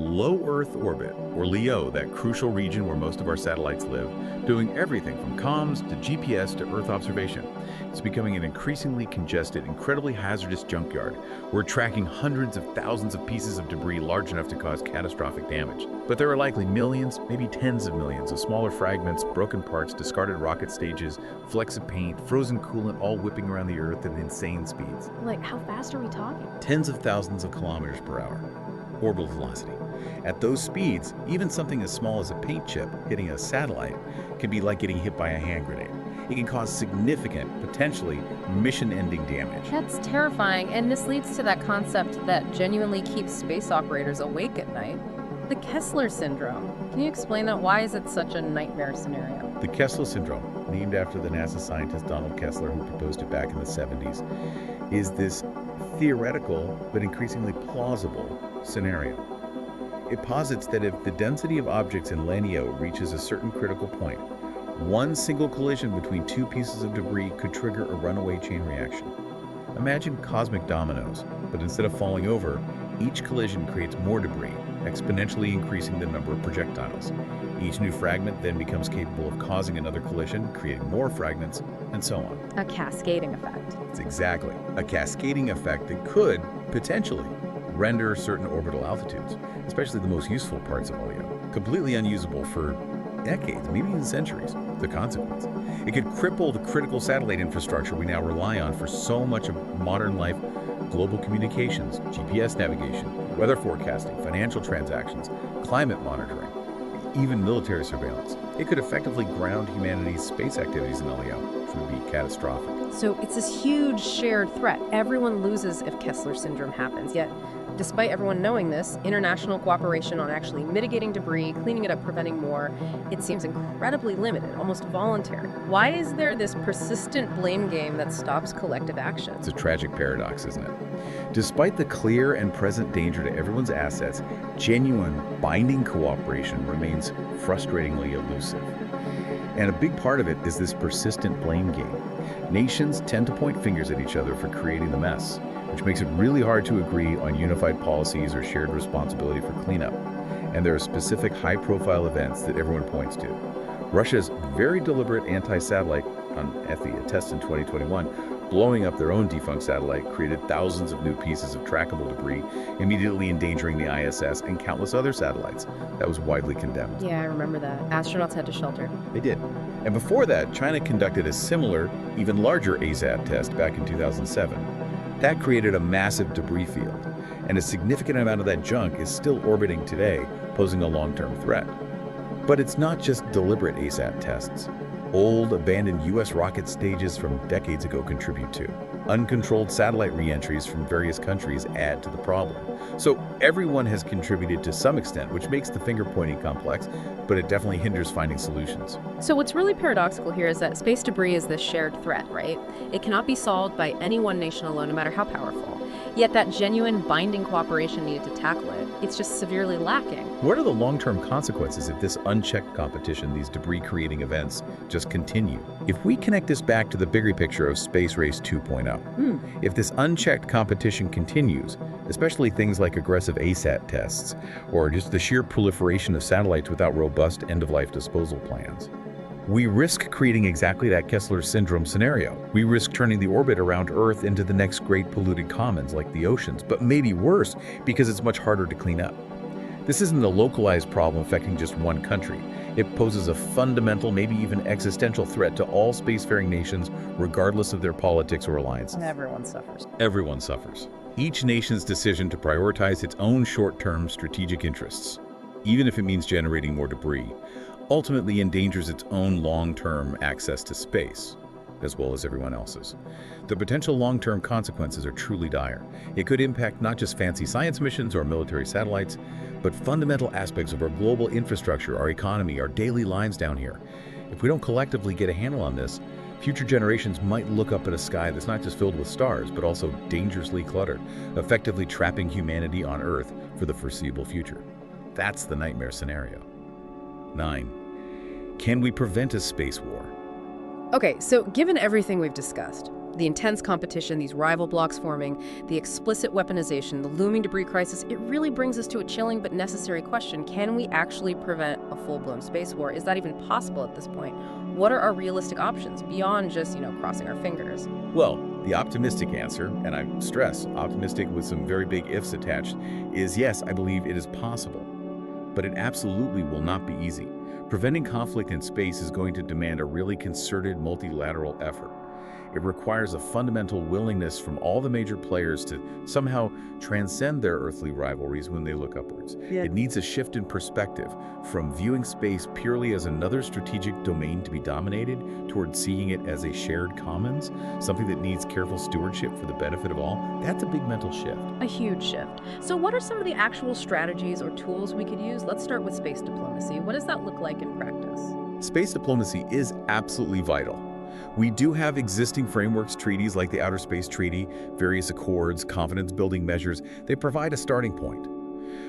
Low Earth orbit, or LEO, that crucial region where most of our satellites live, doing everything from comms to GPS to Earth observation. It's becoming an increasingly congested, incredibly hazardous junkyard. We're tracking hundreds of thousands of pieces of debris large enough to cause catastrophic damage. But there are likely millions, maybe tens of millions of smaller fragments, broken parts, discarded rocket stages, flecks of paint, frozen coolant, all whipping around the Earth at insane speeds. Like, how fast are we talking? Tens of thousands of kilometers per hour. Orbital velocity. At those speeds, even something as small as a paint chip hitting a satellite can be like getting hit by a hand grenade. It can cause significant, potentially mission-ending damage. That's terrifying, and this leads to that concept that genuinely keeps space operators awake at night. The Kessler syndrome. Can you explain that? Why is it such a nightmare scenario? The Kessler syndrome, named after the NASA scientist Donald Kessler, who proposed it back in the 70s, is this theoretical but increasingly plausible scenario. It posits that if the density of objects in LEO reaches a certain critical point, one single collision between two pieces of debris could trigger a runaway chain reaction. Imagine cosmic dominoes, but instead of falling over, each collision creates more debris, exponentially increasing the number of projectiles. Each new fragment then becomes capable of causing another collision, creating more fragments, and so on. A cascading effect. It's exactly a cascading effect that could, potentially, render certain orbital altitudes, especially the most useful parts of LEO, completely unusable for decades, maybe even centuries. The consequence. It could cripple the critical satellite infrastructure we now rely on for so much of modern life: global communications, GPS navigation, weather forecasting, financial transactions, climate monitoring, even military surveillance. It could effectively ground humanity's space activities in LEO, which would be catastrophic. So it's this huge shared threat. Everyone loses if Kessler syndrome happens. Yet, despite everyone knowing this, international cooperation on actually mitigating debris, cleaning it up, preventing more, it seems incredibly limited, almost voluntary. Why is there this persistent blame game that stops collective action? It's a tragic paradox, isn't it? Despite the clear and present danger to everyone's assets, genuine, binding cooperation remains frustratingly elusive. And a big part of it is this persistent blame game. Nations tend to point fingers at each other for creating the mess, which makes it really hard to agree on unified policies or shared responsibility for cleanup. And there are specific high-profile events that everyone points to. Russia's very deliberate anti-satellite test in 2021, blowing up their own defunct satellite, created thousands of new pieces of trackable debris, immediately endangering the ISS and countless other satellites. That was widely condemned. Yeah, I remember that. Astronauts had to shelter. They did. And before that, China conducted a similar, even larger ASAT test back in 2007. That created a massive debris field, and a significant amount of that junk is still orbiting today, posing a long-term threat. But it's not just deliberate ASAT tests. Old, abandoned U.S. rocket stages from decades ago contribute too. Uncontrolled satellite re-entries from various countries add to the problem. So everyone has contributed to some extent, which makes the finger-pointing complex, but it definitely hinders finding solutions. So what's really paradoxical here is that space debris is this shared threat, right? It cannot be solved by any one nation alone, no matter how powerful. Yet that genuine binding cooperation needed to tackle it, it's just severely lacking. What are the long-term consequences if this unchecked competition, these debris-creating events, just continue? If we connect this back to the bigger picture of Space Race 2.0, if this unchecked competition continues, especially things like aggressive ASAT tests, or just the sheer proliferation of satellites without robust end-of-life disposal plans, we risk creating exactly that Kessler syndrome scenario. We risk turning the orbit around Earth into the next great polluted commons like the oceans, but maybe worse because it's much harder to clean up. This isn't a localized problem affecting just one country. It poses a fundamental, maybe even existential threat to all spacefaring nations, regardless of their politics or alliances. Everyone suffers. Everyone suffers. Each nation's decision to prioritize its own short-term strategic interests, even if it means generating more debris, ultimately endangers its own long-term access to space, as well as everyone else's. The potential long-term consequences are truly dire. It could impact not just fancy science missions or military satellites, but fundamental aspects of our global infrastructure, our economy, our daily lives down here. If we don't collectively get a handle on this, future generations might look up at a sky that's not just filled with stars, but also dangerously cluttered, effectively trapping humanity on Earth for the foreseeable future. That's the nightmare scenario. 9. Can we prevent a space war? Okay, so given everything we've discussed, the intense competition, these rival blocks forming, the explicit weaponization, the looming debris crisis, it really brings us to a chilling but necessary question. Can we actually prevent a full-blown space war? Is that even possible at this point? What are our realistic options beyond just, crossing our fingers? Well, the optimistic answer, and I stress optimistic with some very big ifs attached, is yes, I believe it is possible. But it absolutely will not be easy. Preventing conflict in space is going to demand a really concerted multilateral effort. It requires a fundamental willingness from all the major players to somehow transcend their earthly rivalries when they look upwards. It needs a shift in perspective from viewing space purely as another strategic domain to be dominated toward seeing it as a shared commons, something that needs careful stewardship for the benefit of all. That's a big mental shift. A huge shift. So what are some of the actual strategies or tools we could use? Let's start with space diplomacy. What does that look like in practice? Space diplomacy is absolutely vital. We do have existing frameworks, treaties like the Outer Space Treaty, various accords, confidence-building measures. They provide a starting point.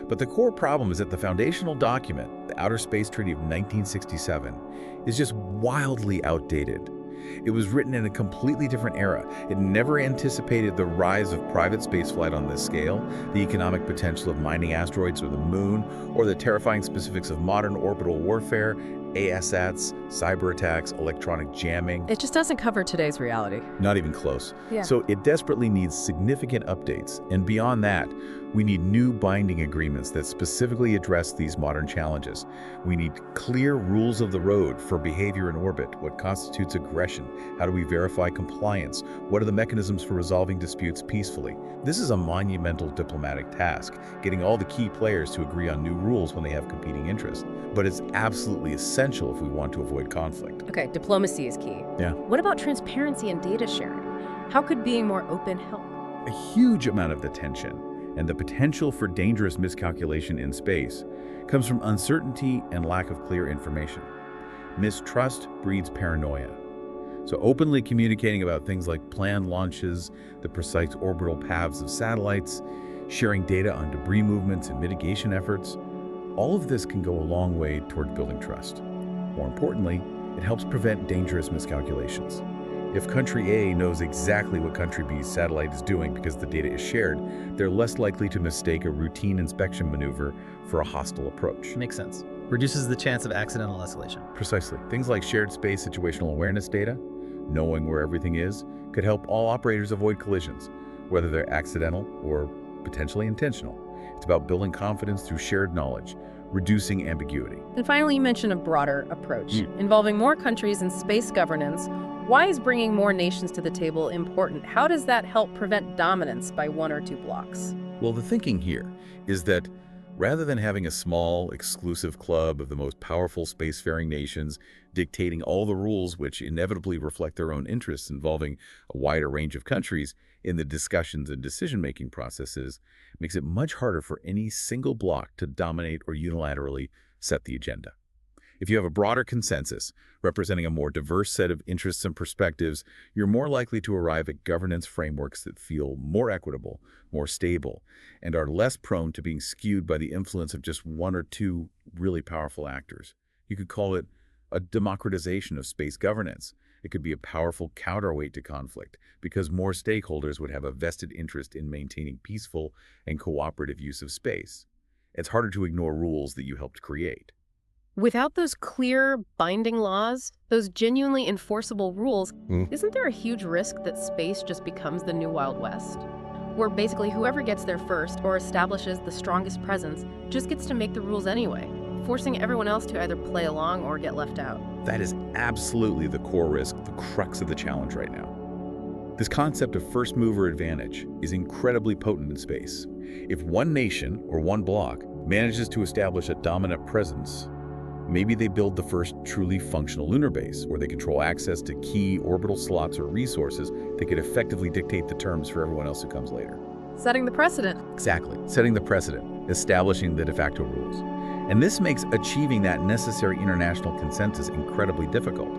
But the core problem is that the foundational document, the Outer Space Treaty of 1967, is just wildly outdated. It was written in a completely different era. It never anticipated the rise of private spaceflight on this scale, the economic potential of mining asteroids or the moon, or the terrifying specifics of modern orbital warfare, ASATs, cyber attacks, electronic jamming. It just doesn't cover today's reality. Not even close. Yeah. So it desperately needs significant updates. And beyond that, We need new binding agreements that specifically address these modern challenges. We need clear rules of the road for behavior in orbit. What constitutes aggression? How do we verify compliance? What are the mechanisms for resolving disputes peacefully? This is a monumental diplomatic task, getting all the key players to agree on new rules when they have competing interests. But it's absolutely essential if we want to avoid conflict. Okay, diplomacy is key. Yeah. What about transparency and data sharing? How could being more open help? A huge amount of the tension and the potential for dangerous miscalculation in space comes from uncertainty and lack of clear information. Mistrust breeds paranoia. So openly communicating about things like planned launches, the precise orbital paths of satellites, sharing data on debris movements and mitigation efforts, all of this can go a long way toward building trust. More importantly, it helps prevent dangerous miscalculations. If country A knows exactly what country B's satellite is doing because the data is shared, they're less likely to mistake a routine inspection maneuver for a hostile approach. Makes sense. Reduces the chance of accidental escalation. Precisely. Things like shared space situational awareness data, knowing where everything is, could help all operators avoid collisions, whether they're accidental or potentially intentional. It's about building confidence through shared knowledge, reducing ambiguity. And finally, you mentioned a broader approach, involving more countries in space governance. Why is bringing more nations to the table important? How does that help prevent dominance by one or two blocks? Well, the thinking here is that rather than having a small, exclusive club of the most powerful spacefaring nations dictating all the rules which inevitably reflect their own interests involving a wider range of countries in the discussions and decision-making processes, makes it much harder for any single bloc to dominate or unilaterally set the agenda. If you have a broader consensus representing a more diverse set of interests and perspectives, you're more likely to arrive at governance frameworks that feel more equitable, more stable, and are less prone to being skewed by the influence of just one or two really powerful actors. You could call it a democratization of space governance. It could be a powerful counterweight to conflict because more stakeholders would have a vested interest in maintaining peaceful and cooperative use of space. It's harder to ignore rules that you helped create. Without those clear, binding laws, those genuinely enforceable rules, isn't there a huge risk that space just becomes the new Wild West? Where basically whoever gets there first or establishes the strongest presence just gets to make the rules anyway, forcing everyone else to either play along or get left out. That is absolutely the core risk, the crux of the challenge right now. This concept of first mover advantage is incredibly potent in space. If one nation or one bloc manages to establish a dominant presence, maybe they build the first truly functional lunar base, where they control access to key orbital slots or resources that could effectively dictate the terms for everyone else who comes later. Setting the precedent. Exactly. Setting the precedent, establishing the de facto rules. And this makes achieving that necessary international consensus incredibly difficult,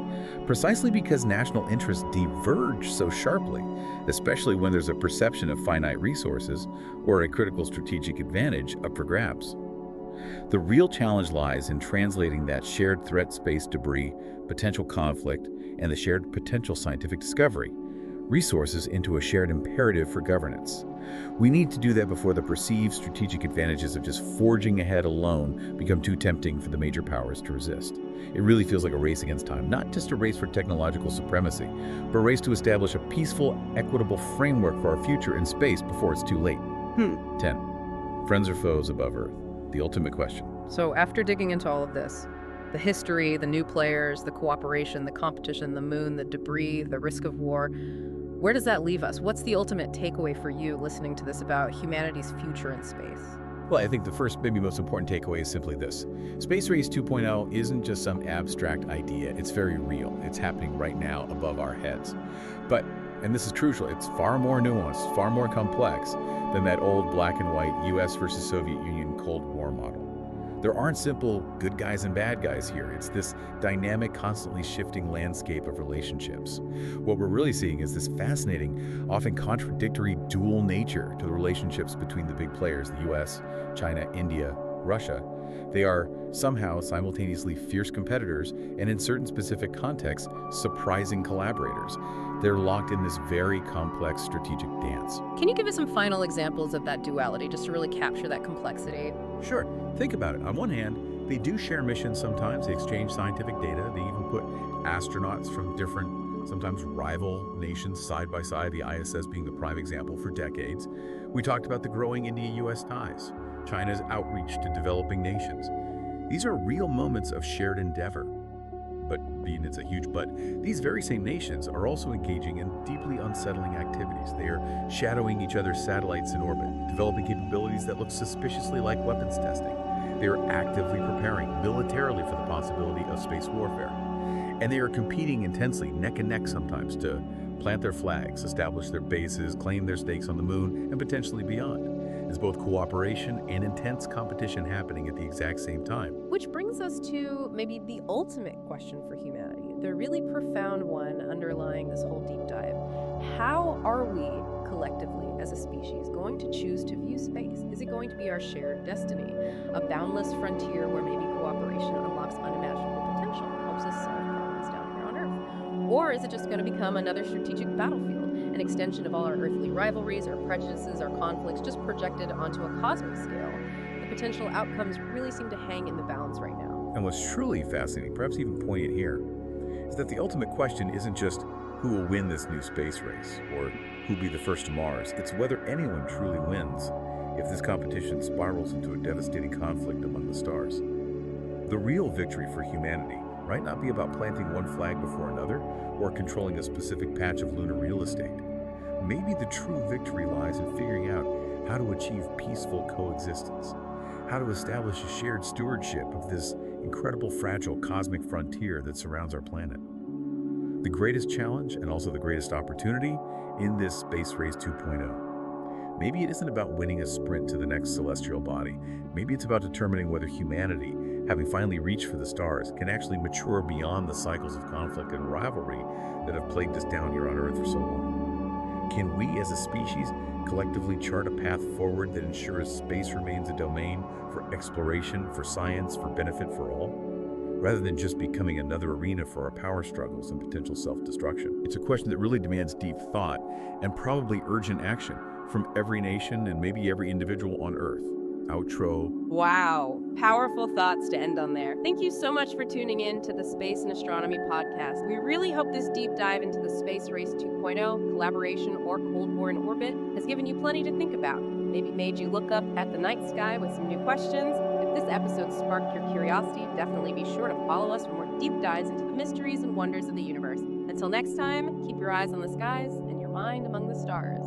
precisely because national interests diverge so sharply, especially when there's a perception of finite resources or a critical strategic advantage up for grabs. The real challenge lies in translating that shared threat space debris, potential conflict, and the shared potential scientific discovery resources into a shared imperative for governance. We need to do that before the perceived strategic advantages of just forging ahead alone become too tempting for the major powers to resist. It really feels like a race against time, not just a race for technological supremacy, but a race to establish a peaceful, equitable framework for our future in space before it's too late. 10. Friends or foes above Earth? The ultimate question. So after digging into all of this, the history, the new players, the cooperation, the competition, the moon, the debris, the risk of war, where does that leave us? What's the ultimate takeaway for you listening to this about humanity's future in space? Well, I think the first, maybe most important takeaway is simply this. Space Race 2.0 isn't just some abstract idea. It's very real. It's happening right now above our heads. But, and this is crucial, it's far more nuanced, far more complex than that old black and white US versus Soviet Union Cold War model. There aren't simple good guys and bad guys here. It's this dynamic, constantly shifting landscape of relationships. What we're really seeing is this fascinating, often contradictory dual nature to the relationships between the big players, the US, China, India, Russia. They are somehow simultaneously fierce competitors and in certain specific contexts, surprising collaborators. They're locked in this very complex strategic dance. Can you give us some final examples of that duality, just to really capture that complexity? Sure. Think about it. On one hand, they do share missions sometimes. They exchange scientific data. They even put astronauts from different sometimes rival nations side by side, the ISS being the prime example for decades. We talked about the growing India-US ties, China's outreach to developing nations. These are real moments of shared endeavor. But being it's a huge but, these very same nations are also engaging in deeply unsettling activities. They are shadowing each other's satellites in orbit, developing capabilities that look suspiciously like weapons testing. They are actively preparing militarily for the possibility of space warfare. And they are competing intensely, neck and neck sometimes, to plant their flags, establish their bases, claim their stakes on the moon, and potentially beyond. There's both cooperation and intense competition happening at the exact same time. Which brings us to maybe the ultimate question for humanity, the really profound one underlying this whole deep dive. How are we, collectively, as a species, going to choose to view space? Is it going to be our shared destiny, a boundless frontier where maybe cooperation unlocks unimaginable potential and helps us solve problems down here on Earth? Or is it just going to become another strategic battlefield, an extension of all our earthly rivalries, our prejudices, our conflicts, just projected onto a cosmic scale? The potential outcomes really seem to hang in the balance right now. And what's truly fascinating, perhaps even poignant here, is that the ultimate question isn't just who will win this new space race or who'll be the first to Mars. It's whether anyone truly wins if this competition spirals into a devastating conflict among the stars. The real victory for humanity might not be about planting one flag before another or controlling a specific patch of lunar real estate. Maybe the true victory lies in figuring out how to achieve peaceful coexistence, how to establish a shared stewardship of this incredible, fragile cosmic frontier that surrounds our planet. The greatest challenge and also the greatest opportunity in this Space Race 2.0. Maybe it isn't about winning a sprint to the next celestial body. Maybe it's about determining whether humanity, having finally reached for the stars, can actually mature beyond the cycles of conflict and rivalry that have plagued us down here on Earth for so long. Can we, as a species, collectively chart a path forward that ensures space remains a domain for exploration, for science, for benefit for all, rather than just becoming another arena for our power struggles and potential self-destruction? It's a question that really demands deep thought and probably urgent action from every nation and maybe every individual on Earth. Outro. Wow, powerful thoughts to end on there. Thank you so much for tuning in to the Space and Astronomy podcast. We really hope this deep dive into the Space Race 2.0, collaboration, or Cold War in orbit has given you plenty to think about. Maybe made you look up at the night sky with some new questions. If this episode sparked your curiosity, definitely be sure to follow us for more deep dives into the mysteries and wonders of the universe. Until next time, keep your eyes on the skies and your mind among the stars.